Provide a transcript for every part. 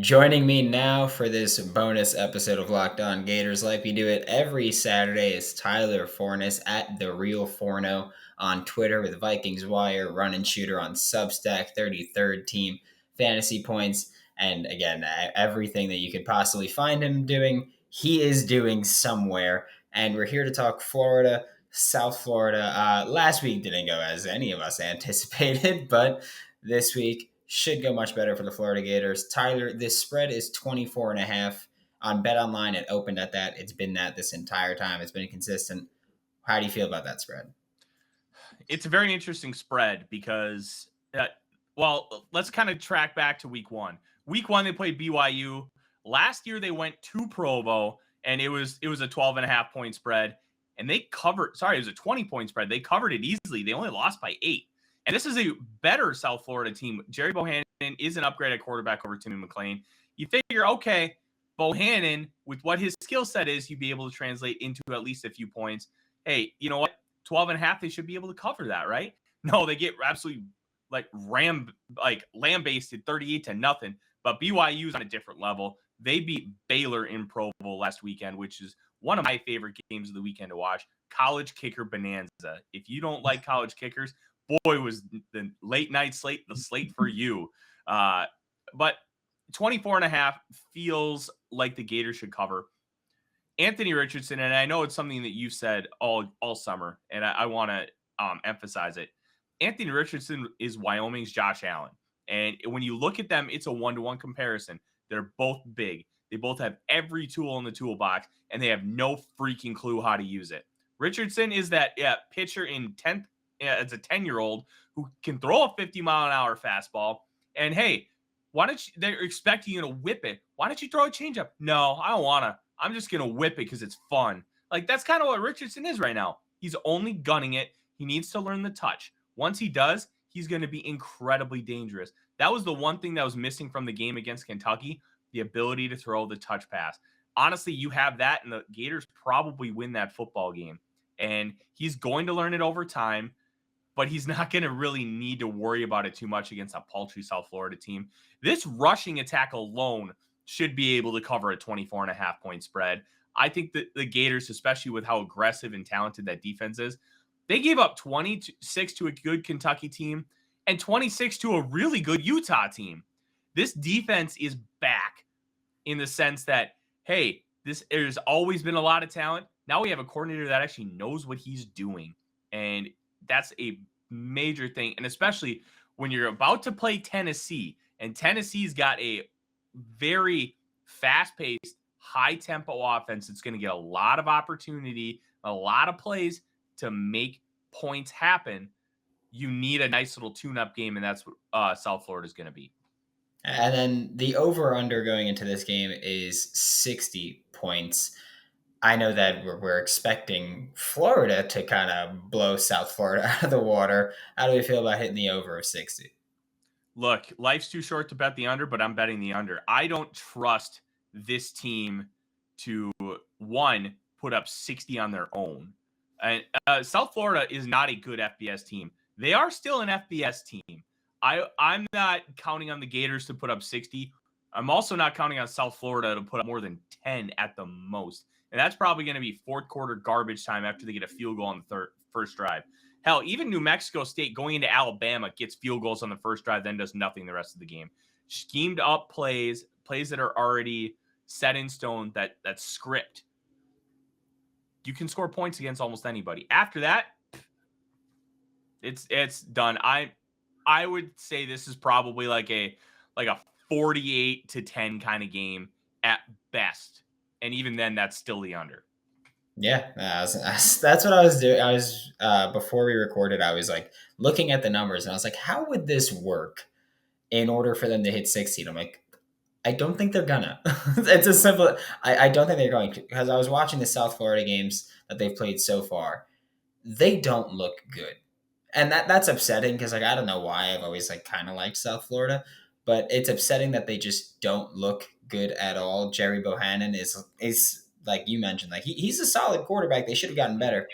Joining me now for this bonus episode of Locked On Gators, like we do it every Saturday, is Tyler Fornes at The Real Forno on Twitter with Vikings Wire, Run and Shooter on Substack, 33rd Team Fantasy Points, and again, everything that you could possibly find him doing, he is doing somewhere. And we're here to talk Florida, South Florida. Last week didn't go as any of us anticipated, but this week should go much better for the Florida Gators. Tyler, this spread is 24.5 on BetOnline. It opened at that. It's been that this entire time. It's been consistent. How do you feel about that spread? It's a very interesting spread because, let's kind of track back to week one. Week one, they played BYU. Last year, they went to Provo, and it was a 12.5-point spread. And they covered, it was a 20-point spread. They covered it easily. They only lost by 8. And this is a better South Florida team. Jerry Bohannon is an upgrade at quarterback over Timmy McClain. You figure, okay, Bohannon, with what his skill set is, you'd be able to translate into at least a few points. Hey, you know what? 12.5, they should be able to cover that, right? No, they get absolutely lambasted 38-0. But BYU's on a different level. They beat Baylor in Provo last weekend, which is one of my favorite games of the weekend to watch. College kicker bonanza. If you don't like college kickers, boy, was the late night slate the slate for you. But 24.5 feels like the Gators should cover. Anthony Richardson, and I know it's something that you've said all summer, and I want to emphasize it. Anthony Richardson is Wyoming's Josh Allen. And when you look at them, it's a 1-to-1 comparison. They're both big. They both have every tool in the toolbox, and they have no freaking clue how to use it. Richardson is that pitcher in 10th. As a 10-year-old who can throw a 50-mile-an-hour fastball. And hey, they're expecting you to whip it. Why don't you throw a changeup? No, I don't want to. I'm just going to whip it because it's fun. Like, that's kind of what Richardson is right now. He's only gunning it. He needs to learn the touch. Once he does, he's going to be incredibly dangerous. That was the one thing that was missing from the game against Kentucky, the ability to throw the touch pass. Honestly, you have that, and the Gators probably win that football game. And he's going to learn it over time, but he's not going to really need to worry about it too much against a paltry South Florida team. This rushing attack alone should be able to cover a 24.5-point spread. I think that the Gators, especially with how aggressive and talented that defense is, they gave up 26 to a good Kentucky team and 26 to a really good Utah team. This defense is back in the sense that, hey, there's always been a lot of talent. Now we have a coordinator that actually knows what he's doing. And that's a major thing. And especially when you're about to play Tennessee, and Tennessee's got a very fast-paced, high-tempo offense. It's going to get a lot of opportunity, a lot of plays to make points happen. You need a nice little tune-up game, and that's what South Florida is going to be. And then the over-under going into this game is 60 points. I know that we're expecting Florida to kind of blow South Florida out of the water. How do we feel about hitting the over of 60? Look, life's too short to bet the under, but I'm betting the under. I don't trust this team to, one, put up 60 on their own. And South Florida is not a good FBS team. They are still an FBS team. I'm not counting on the Gators to put up 60. I'm also not counting on South Florida to put up more than 10 at the most. And that's probably going to be fourth quarter garbage time after they get a field goal on the first drive. Hell, even New Mexico State going into Alabama gets field goals on the first drive, then does nothing the rest of the game. Schemed up plays that are already set in stone, that script. You can score points against almost anybody. After that, it's done. I would say this is probably like a 48-10 kind of game at best. And even then, that's still the under. Yeah, that's what I was doing. I was before we recorded, I was like looking at the numbers, and I was like, how would this work in order for them to hit 60? And I'm like, I don't think they're gonna. It's a simple. I don't think they're going to, because I was watching the South Florida games that they've played so far. They don't look good, and that's upsetting because I don't know why I've always kind of liked South Florida, but it's upsetting that they just don't look good at all. Jerry Bohannon is like you mentioned, he's a solid quarterback. They should have gotten better.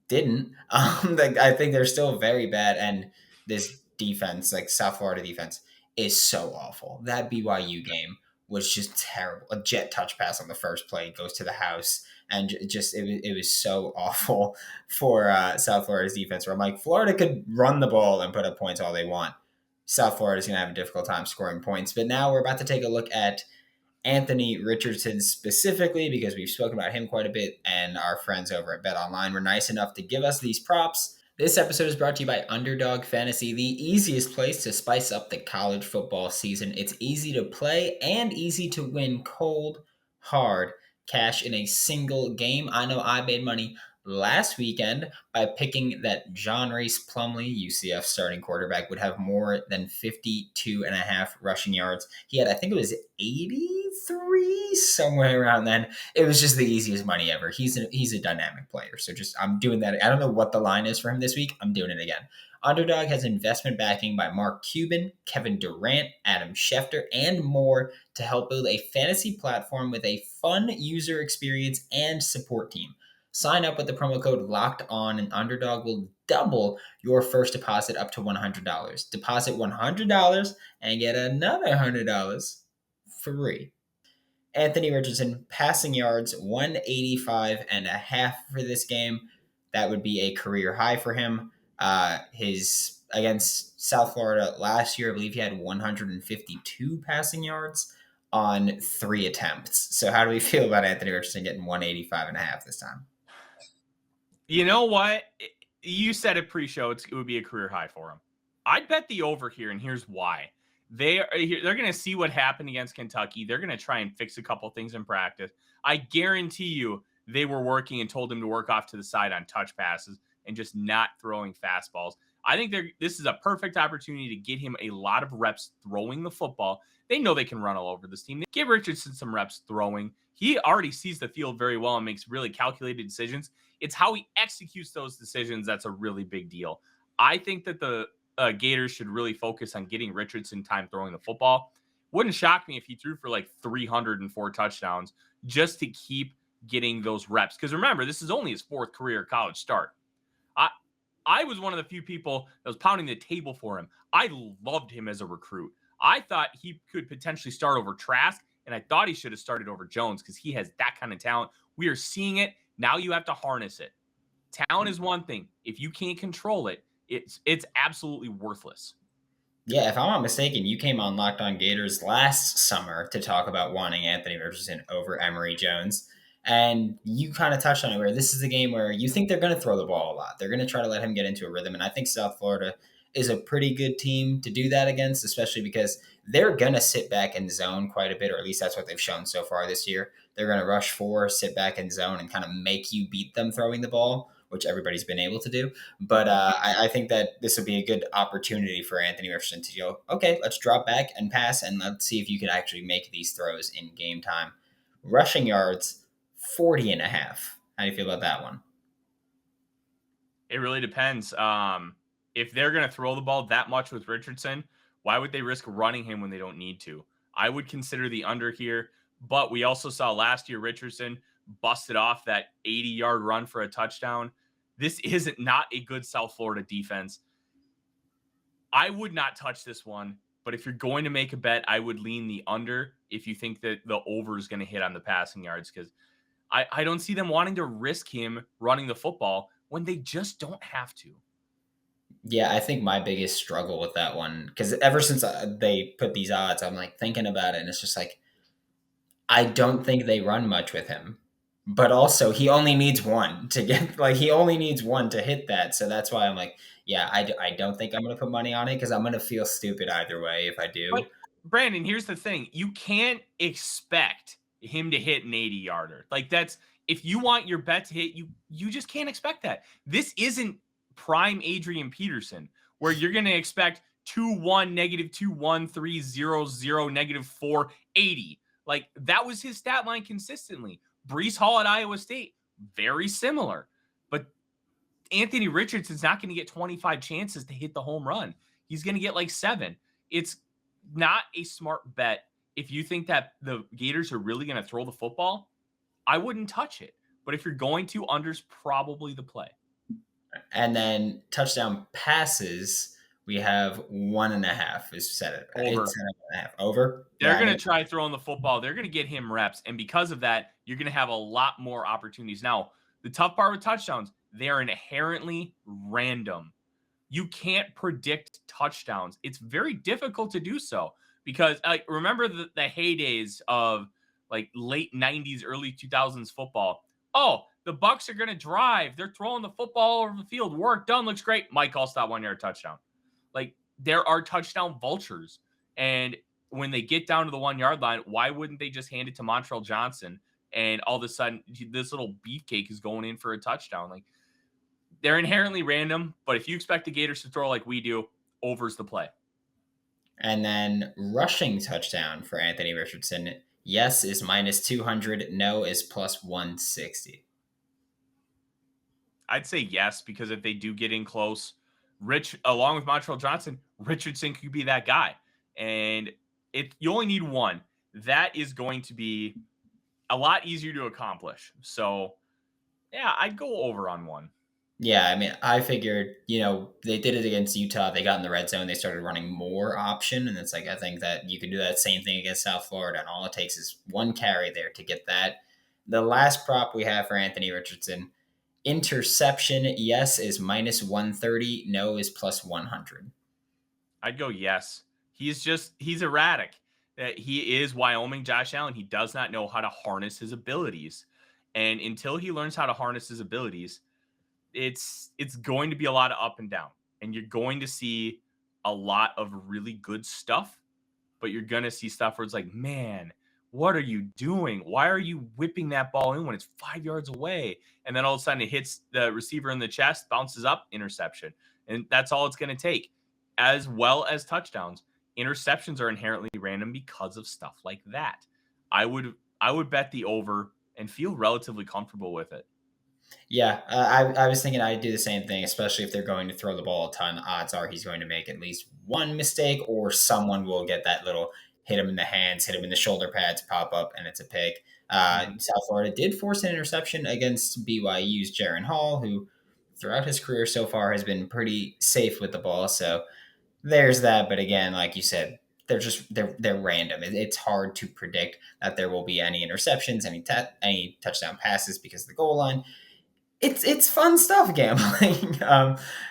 Didn't. I think they're still very bad, and this defense, South Florida defense, is so awful. That BYU game was just terrible. A jet touch pass on the first play goes to the house, and it was so awful for South Florida's defense. Where I'm like, Florida could run the ball and put up points all they want. South Florida's going to have a difficult time scoring points. But now we're about to take a look at Anthony Richardson specifically because we've spoken about him quite a bit, and our friends over at BetOnline were nice enough to give us these props. This episode is brought to you by Underdog Fantasy, the easiest place to spice up the college football season. It's easy to play and easy to win cold, hard cash in a single game. I know I made money last weekend by picking that John Reese Plumlee, UCF starting quarterback, would have more than 52 and a half rushing yards. He had, I think it was 83, somewhere around then. It was just the easiest money ever. He's a dynamic player. So I'm doing that. I don't know what the line is for him this week. I'm doing it again. Underdog has investment backing by Mark Cuban, Kevin Durant, Adam Schefter, and more to help build a fantasy platform with a fun user experience and support team. Sign up with the promo code Locked On, and Underdog will double your first deposit up to $100. Deposit $100 and get another $100 free. Anthony Richardson, passing yards, 185 and a half for this game. That would be a career high for him. His against South Florida last year, I believe he had 152 passing yards on 3 attempts. So how do we feel about Anthony Richardson getting 185 and a half this time? You know what? You said it pre-show. It would be a career high for him. I'd bet the over here, and here's why. They're going to see what happened against Kentucky. They're going to try and fix a couple things in practice. I guarantee you they were working and told him to work off to the side on touch passes and just not throwing fastballs. I think this is a perfect opportunity to get him a lot of reps throwing the football. They know they can run all over this team. Give Richardson some reps throwing. He already sees the field very well and makes really calculated decisions. It's how he executes those decisions that's a really big deal. I think that the Gators should really focus on getting Richardson time throwing the football. Wouldn't shock me if he threw for like 304 touchdowns just to keep getting those reps. Because remember, this is only his 4th career college start. I was one of the few people that was pounding the table for him. I loved him as a recruit. I thought he could potentially start over Trask, and I thought he should have started over Jones because he has that kind of talent. We are seeing it. Now you have to harness it. Talent is one thing. If you can't control it, it's absolutely worthless. Yeah, if I'm not mistaken, you came on Locked On Gators last summer to talk about wanting Anthony Richardson over Emory Jones. And you kind of touched on it where this is the game where you think they're going to throw the ball a lot. They're going to try to let him get into a rhythm. And I think South Florida is a pretty good team to do that against, especially because they're going to sit back and zone quite a bit, or at least that's what they've shown so far this year. They're going to rush 4, sit back and zone, and kind of make you beat them throwing the ball, which everybody's been able to do. But I think that this would be a good opportunity for Anthony Richardson to go, okay, let's drop back and pass, and let's see if you can actually make these throws in game time. Rushing yards, 40 and a half. How do you feel about that one? It really depends. If they're going to throw the ball that much with Richardson, why would they risk running him when they don't need to? I would consider the under here, but we also saw last year Richardson busted off that 80-yard run for a touchdown. This isn't not a good South Florida defense. I would not touch this one, but if you're going to make a bet, I would lean the under if you think that the over is going to hit on the passing yards, because I don't see them wanting to risk him running the football when they just don't have to. Yeah, I think my biggest struggle with that one, because ever since they put these odds, I'm like thinking about it, and it's just like, I don't think they run much with him. But also, he only needs one to get, like, he only needs one to hit that. So that's why I'm like, yeah, I don't think I'm going to put money on it because I'm going to feel stupid either way if I do. But Brandon, here's the thing. You can't expect him to hit an 80-yarder. Like, that's, if you want your bet to hit, you just can't expect that. This isn't prime Adrian Peterson, where you're going to expect 2-1, -2-1, 3-0-0, -480. Like, that was his stat line consistently. Breece Hall at Iowa State, very similar. But Anthony Richardson's not going to get 25 chances to hit the home run. He's going to get like 7. It's not a smart bet. If you think that the Gators are really going to throw the football, I wouldn't touch it. But if you're going to, under's probably the play. And then touchdown passes, We have 1.5 is set it. It's Over. 7.5 over. They're Yeah, I going to mean, try throwing the football. They're going to get him reps. And because of that, you're going to have a lot more opportunities. Now, the tough part with touchdowns, they are inherently random. You can't predict touchdowns. It's very difficult to do so because remember the heydays of like late 90s, early 2000s football. Oh, the Bucks are going to drive. They're throwing the football all over the field. Work done. Looks great. Mike, I'll stop 1 yard touchdown. Like there are touchdown vultures. And when they get down to the 1 yard line, why wouldn't they just hand it to Montrell Johnson? And all of a sudden, this little beefcake is going in for a touchdown. Like they're inherently random, but if you expect the Gators to throw like we do, over's the play. and then rushing touchdown for Anthony Richardson. Yes is -200. No is +160. I'd say yes, because if they do get in close, Rich, along with Montrell Johnson, Richardson could be that guy. And you only need one. That is going to be a lot easier to accomplish. So, yeah, I'd go over on one. Yeah, I mean, I figured, they did it against Utah. They got in the red zone. They started running more option. And it's like, I think that you can do that same thing against South Florida. And all it takes is one carry there to get that. The last prop we have for Anthony Richardson, interception, yes, is -130. No is +100. I'd go yes. He's erratic. He is Wyoming Josh Allen. He does not know how to harness his abilities. And until he learns how to harness his abilities, it's going to be a lot of up and down. And you're going to see a lot of really good stuff, but you're going to see stuff where it's like, man, what are you doing? Why are you whipping that ball in when it's 5 yards away? And then all of a sudden it hits the receiver in the chest, bounces up, interception. And that's all it's going to take, as well as touchdowns. Interceptions are inherently random because of stuff like that. I would bet the over and feel relatively comfortable with it. Yeah, I was thinking I'd do the same thing, especially if they're going to throw the ball a ton. Odds are he's going to make at least one mistake, or someone will get that little hit him in the hands, hit him in the shoulder pads, pop up, and it's a pick. South Florida did force an interception against BYU's Jaron Hall, who throughout his career so far has been pretty safe with the ball. So there's that. But again, like you said, they're random. It's hard to predict that there will be any interceptions, any touchdown passes because of the goal line. It's fun stuff gambling.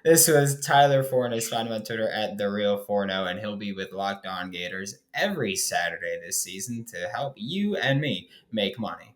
This was Tyler Fornes. Find him on Twitter at @TheReal40, and he'll be with Locked On Gators every Saturday this season to help you and me make money.